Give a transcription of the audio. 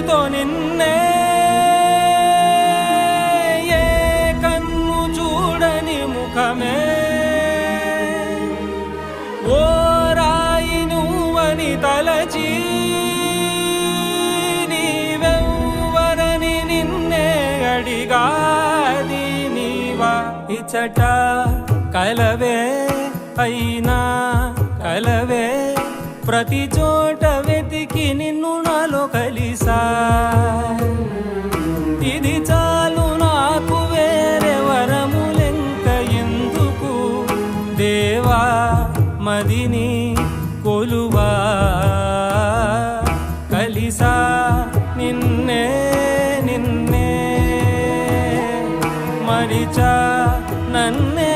ఎంతో నిన్నే ఏ కన్ను చూడని ముఖమే ఓ రాయి నువ్వని తలచి నీవెవ్వరని నిన్నే అడిగాది నీవా ఇచ్చట కలవే అయినా కలవే ప్రతి చోట వెతికి నిన్ను నాలో కలిసా ఇది చాలు నాకు వేరే వరములెంక ఎందుకు దేవా మదిని కొలువా కలిసా నిన్నే నిన్నే మరిచా నన్నే